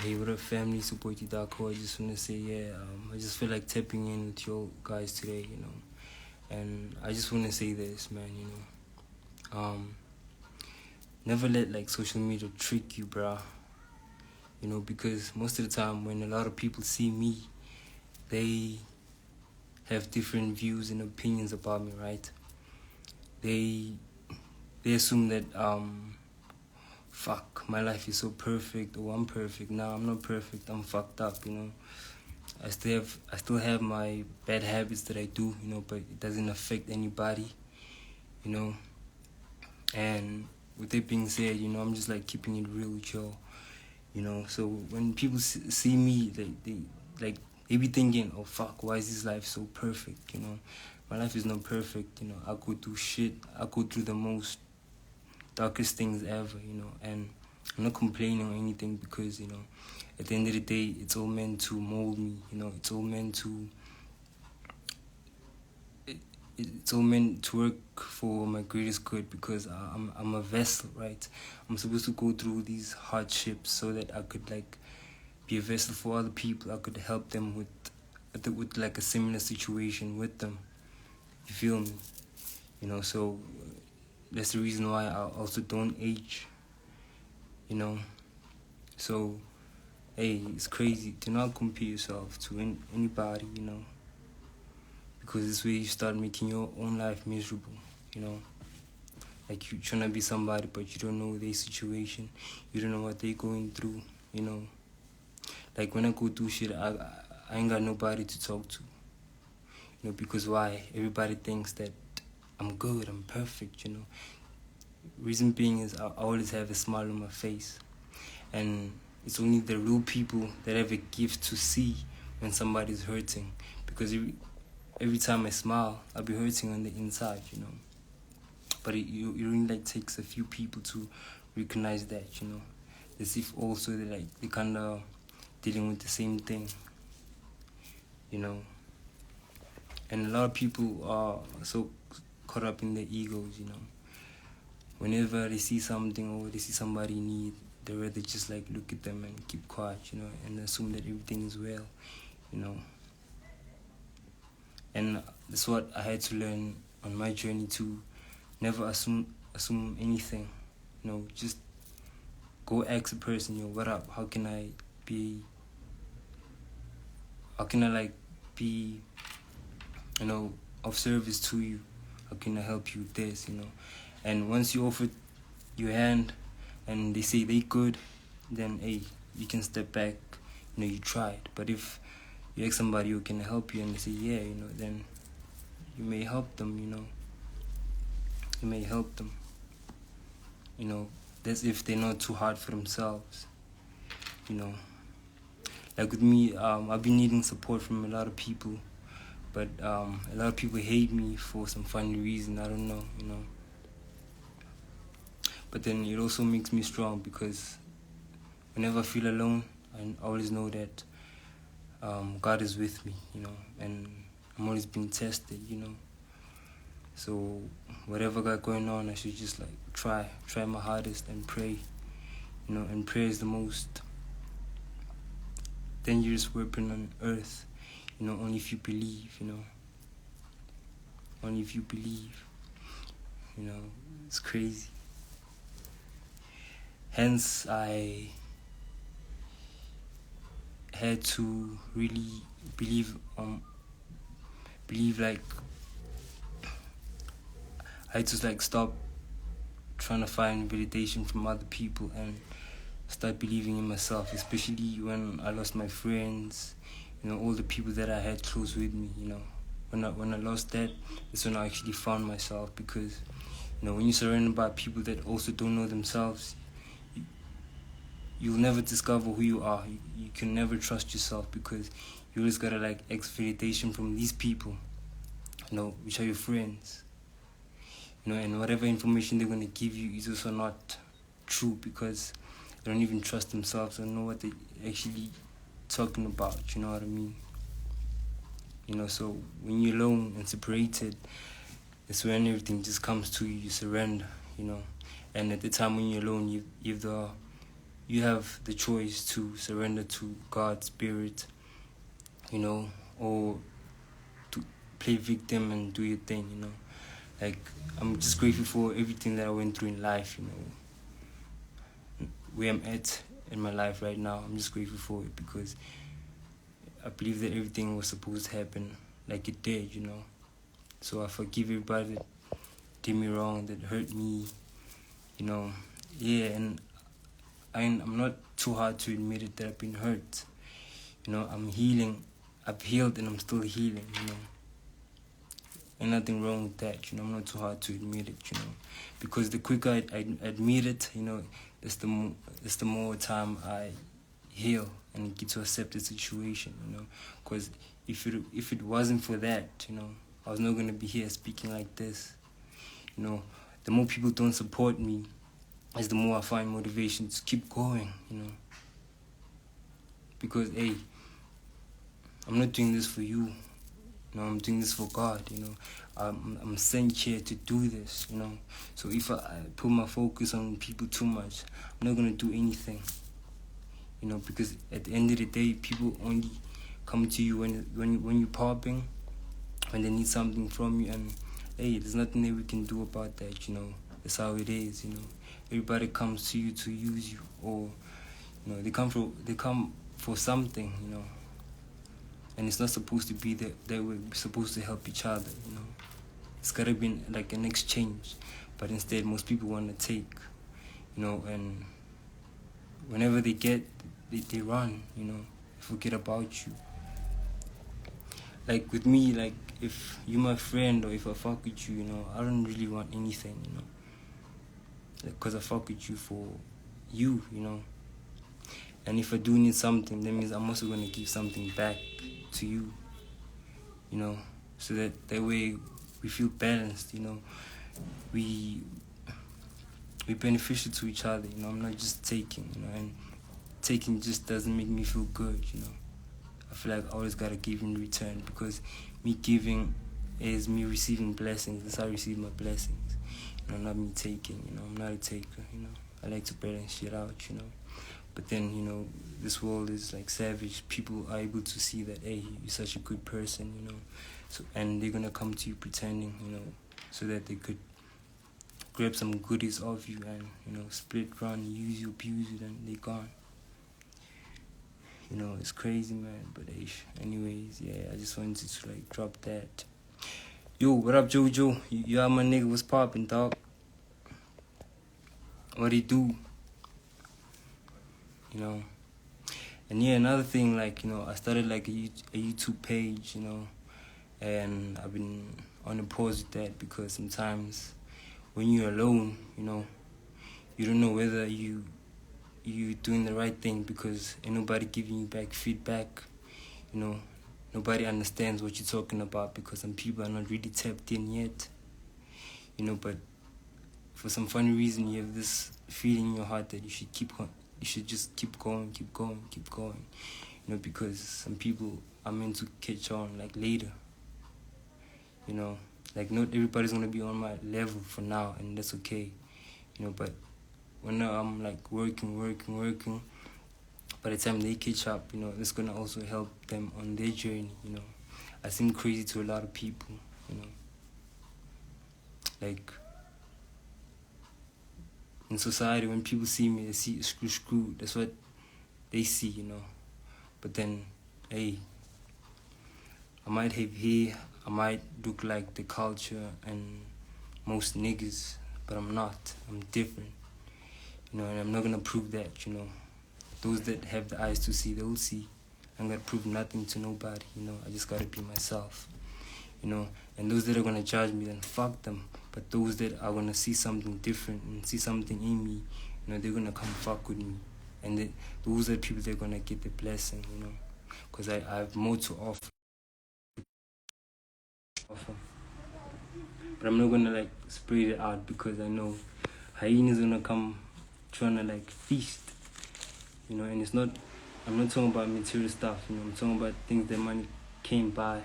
Hey, what up, family? Support you, Darko. I just want to say, I just feel like tapping in with you guys today, And I just want to say this, man, Never let, like, social media trick you, bruh. Because most of the time when a lot of people see me, they have different views and opinions about me, right? They assume that, fuck, my life is so perfect, or I'm perfect. No, I'm not perfect. I'm fucked up, I still have my bad habits that I do, but it doesn't affect anybody, And with that being said, I'm just like keeping it real with y'all, So when people see me, they be thinking, oh fuck, why is this life so perfect, My life is not perfect, I go through shit. I go through the most darkest things ever, And I'm not complaining or anything because, at the end of the day, it's all meant to mold me, It's all meant to it's all meant to work for my greatest good because I'm a vessel, right? I'm supposed to go through these hardships so that I could like be a vessel for other people. I could help them with like a similar situation with them. You feel me? So that's the reason why I also don't age. So hey, it's crazy. Do not compare yourself to anybody, because this way you start making your own life miserable, Like you trying to be somebody, but you don't know their situation. You don't know what they're going through, Like when I go through shit, I ain't got nobody to talk to, because why? Everybody thinks that I'm good, I'm perfect, Reason being is I always have a smile on my face. And it's only the real people that have a gift to see when somebody's hurting. Because every time I smile, I'll be hurting on the inside, But it only like takes a few people to recognize that, As if also they kind of dealing with the same thing, And a lot of people are so caught up in their egos, Whenever they see something or they see somebody in need, they rather just like look at them and keep quiet, and assume that everything is well, And that's what I had to learn on my journey to never assume anything, just go ask a person, what up? How can I be, of service to you? How can I help you with this, And once you offer your hand and they say they good, then hey, you can step back, you tried. But if you ask somebody who can help you and they say yeah, then you may help them, You may help them, That's if they're not too hard for themselves, Like with me, I've been needing support from a lot of people, but a lot of people hate me for some funny reason. I don't know, But then it also makes me strong because whenever I feel alone, I always know that God is with me, and I'm always being tested, So whatever got going on, I should just like try my hardest and pray, And prayer is the most dangerous weapon on earth, only if you believe, Only if you believe, It's crazy. Hence, I had to really believe like I had to like stop trying to find validation from other people and start believing in myself, especially when I lost my friends, all the people that I had close with me, When I lost that, that's when I actually found myself because, when you're surrounded by people that also don't know themselves, you'll never discover who you are. You can never trust yourself because you always gotta like X validation from these people, which are your friends. And whatever information they're gonna give you is also not true because they don't even trust themselves or know what they're actually talking about, you know what I mean? So when you're alone and separated, it's when everything just comes to you, you surrender, And at the time when you're alone, you have the you have the choice to surrender to God's spirit, you know, or to play victim and do your thing, you know. Like, I'm just grateful for everything that I went through in life, you know. Where I'm at in my life right now, I'm just grateful for it because I believe that everything was supposed to happen like it did, you know. So I forgive everybody that did me wrong, that hurt me, you know. Yeah, and I'm not too hard to admit it that I've been hurt. You know, I'm healing. I've healed and I'm still healing, you know. Ain't nothing wrong with that, you know. I'm not too hard to admit it, you know. Because the quicker I admit it, you know, it's the more time I heal and get to accept the situation, you know. Because if it wasn't for that, you know, I was not going to be here speaking like this. You know, the more people don't support me, is the more I find motivation to keep going, you know. Because, hey, I'm not doing this for you. You know, I'm doing this for God, you know. I'm sent here to do this, you know. So if I put my focus on people too much, I'm not going to do anything, you know, because at the end of the day, people only come to you when you're popping, when they need something from you, and, hey, there's nothing that we can do about that, you know. That's how it is, you know. Everybody comes to you to use you, or, you know, they come for something, you know. And it's not supposed to be that we're supposed to help each other, you know. It's gotta be like an exchange. But instead, most people want to take, you know, and whenever they get, they run, you know, forget about you. Like with me, like if you're my friend or if I fuck with you, you know, I don't really want anything, you know. Because I fuck with you for you, you know. And if I do need something, that means I'm also going to give something back to you, you know, so that way we feel balanced, you know. We're beneficial to each other, you know. I'm not just taking, you know, and taking just doesn't make me feel good, you know. I feel like I always got to give in return because me giving is me receiving blessings. That's how I receive my blessings, you know, not me taking, you know. I'm not a taker, you know. I like to balance shit out, you know. But then, you know, this world is like savage. People are able to see that, hey, you're such a good person, you know. So, and they're gonna come to you pretending, you know, so that they could grab some goodies off you and, you know, split, run, use you, abuse you, and they're gone. You know, it's crazy, man. But anyways, yeah, I just wanted to like drop that. Yo, what up, Jojo? You are my nigga. What's poppin', dog? What he do? You know. And yeah, another thing, like, you know, I started like a YouTube page, you know, and I've been on a pause with that because sometimes when you're alone, you know, you don't know whether you're doing the right thing because ain't nobody giving you back feedback, you know, nobody understands what you're talking about because some people are not really tapped in yet, you know, but for some funny reason you have this feeling in your heart that you should just keep going, you know, because some people are meant to catch on like later, you know, like not everybody's gonna be on my level for now, and that's okay, you know, but when I'm like working, by the time they catch up, you know, it's gonna also help them on their journey, you know. I seem crazy to a lot of people, you know, like in society when people see me, they see screw, that's what they see, you know. But then, hey, I might have hair, I might look like the culture and most niggas, but I'm not. I'm different, you know, and I'm not gonna prove that, you know. Those that have the eyes to see, they'll see. I'm gonna prove nothing to nobody, you know. I just gotta be myself, you know. And those that are gonna judge me, then fuck them. But those that are gonna see something different and see something in me, you know, they're gonna come fuck with me. And those are people that are gonna get the blessing, you know. Because I have more to offer. But I'm not gonna like spread it out because I know hyenas gonna come trying to like feast, you know. And it's not, I'm not talking about material stuff, you know. I'm talking about things that money can't buy.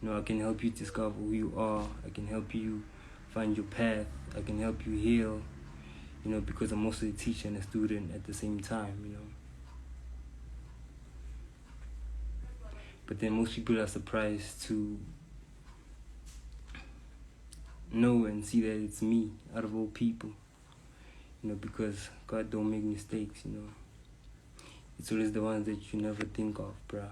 You know, I can help you discover who you are. I can help you find your path. I can help you heal, you know, because I'm also a teacher and a student at the same time, you know. But then most people are surprised to know and see that it's me out of all people, you know, because God don't make mistakes, you know. It's always the ones that you never think of, bruh,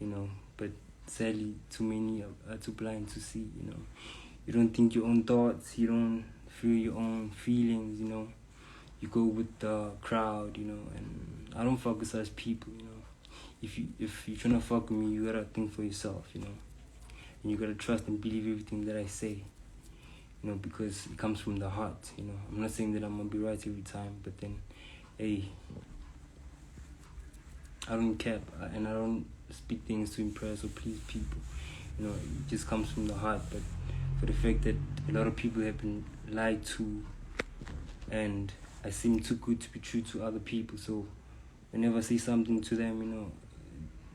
you know. But sadly, too many are too blind to see, you know. You don't think your own thoughts, you don't feel your own feelings, you know. You go with the crowd, you know, and I don't fuck with such people, you know. If you're trying to fuck with me, you gotta think for yourself, you know. And you gotta trust and believe everything that I say, you know, because it comes from the heart, you know. I'm not saying that I'm gonna be right every time, but then, hey, I don't cap, and I don't speak things to impress or please people, you know. It just comes from the heart. But for the fact that a lot of people have been lied to, and I seem too good to be true to other people, so whenever I say something to them, you know,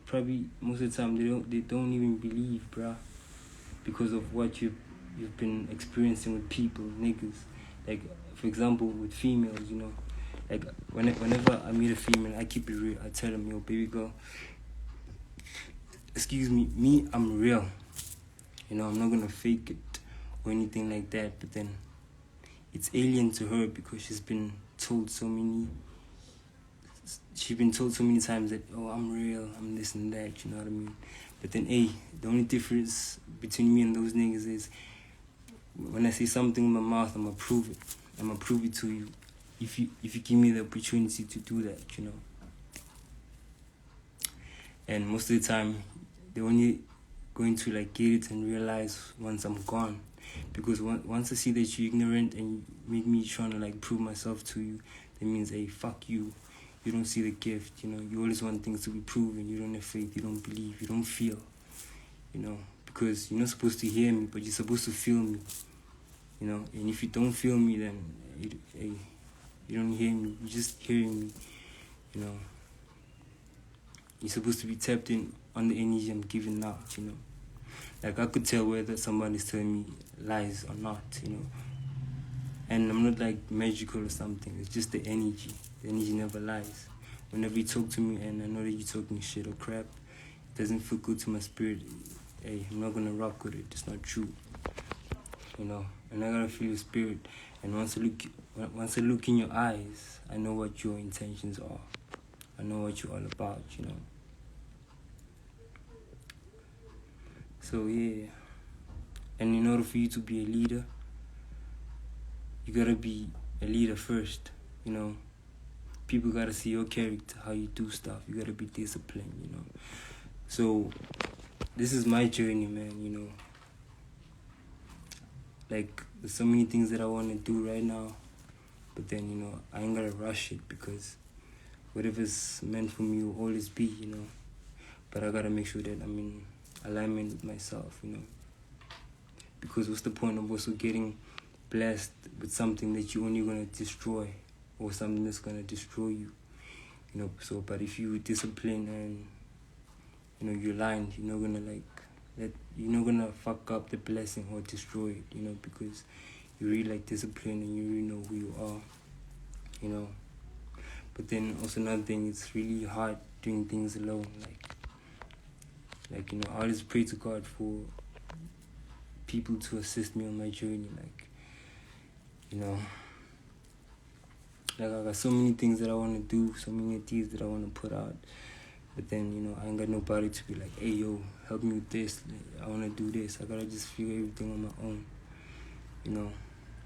probably most of the time they don't even believe, bruh, because of what you've been experiencing with people, niggas. Like, for example, with females, you know, like whenever I meet a female, I keep it real. I tell them, yo, baby girl, excuse me, I'm real. You know, I'm not gonna fake it or anything like that. But then it's alien to her because she's been told so many times that, oh, I'm real, I'm this and that, you know what I mean? But then, hey, the only difference between me and those niggas is when I say something with my mouth, I'm gonna prove it. I'm gonna prove it to you if you give me the opportunity to do that, you know. And most of the time, they're only going to like get it and realize once I'm gone. Because once I see that you're ignorant and you make me trying to like prove myself to you, that means, hey, fuck you. You don't see the gift, you know. You always want things to be proven. You don't have faith. You don't believe. You don't feel, you know. Because you're not supposed to hear me, but you're supposed to feel me, you know. And if you don't feel me, then hey, you don't hear me. You're just hearing me, you know. You're supposed to be tapped in on the energy I'm giving out, you know. Like, I could tell whether somebody's telling me lies or not, you know. And I'm not like magical or something. It's just the energy. The energy never lies. Whenever you talk to me and I know that you're talking shit or crap, it doesn't feel good to my spirit. Hey, I'm not gonna rock with it. It's not true, you know. And I gotta feel your spirit. And once I look in your eyes, I know what your intentions are. I know what you're all about, you know. So yeah. And in order for you to be a leader, you gotta be a leader first, you know. People gotta see your character, how you do stuff. You gotta be disciplined, you know. So this is my journey, man, you know. Like, there's so many things that I wanna do right now, but then, you know, I ain't gotta rush it because whatever's meant for me will always be, you know. But I gotta make sure that I'm in alignment with myself, you know. Because what's the point of also getting blessed with something that you're only gonna destroy, or something that's gonna destroy you, you know? So, but if you discipline and, you know, you're aligned, you're not gonna you're not gonna fuck up the blessing or destroy it, you know, because you really like discipline and you really know who you are, you know. But then also another thing, it's really hard doing things alone, like, you know, I always pray to God for people to assist me on my journey, like, you know. Like, I got so many things that I want to do, so many ideas that I want to put out. But then, you know, I ain't got nobody to be like, hey, yo, help me with this. Like, I want to do this. I got to just figure everything on my own, you know.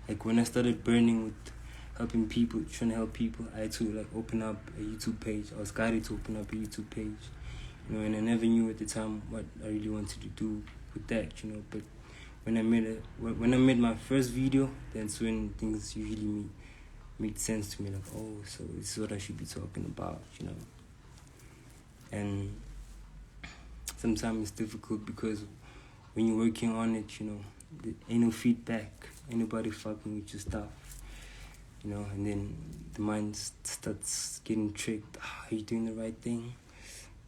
Like, when I started burning with helping people, trying to help people, I had to, like, open up a YouTube page. I was guided to open up a YouTube page, you know, and I never knew at the time what I really wanted to do with that, you know. But when I made my first video, that's when things usually made sense to me, like, oh, so this is what I should be talking about, you know. And sometimes it's difficult because when you're working on it, you know, there ain't no feedback, ain't nobody fucking with your stuff, you know. And then the mind starts getting tricked. Are you doing the right thing?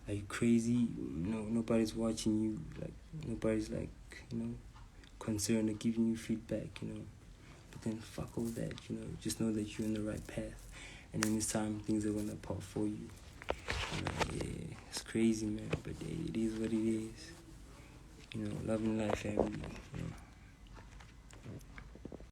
Are you crazy? You know, nobody's watching you, like, nobody's, like, you know, concerned or giving you feedback, you know. But then fuck all that, you know. Just know that you're on the right path, and in this time, things are gonna pop for you. Yeah, it's crazy, man, but it is what it is. You know, loving life, family. You know.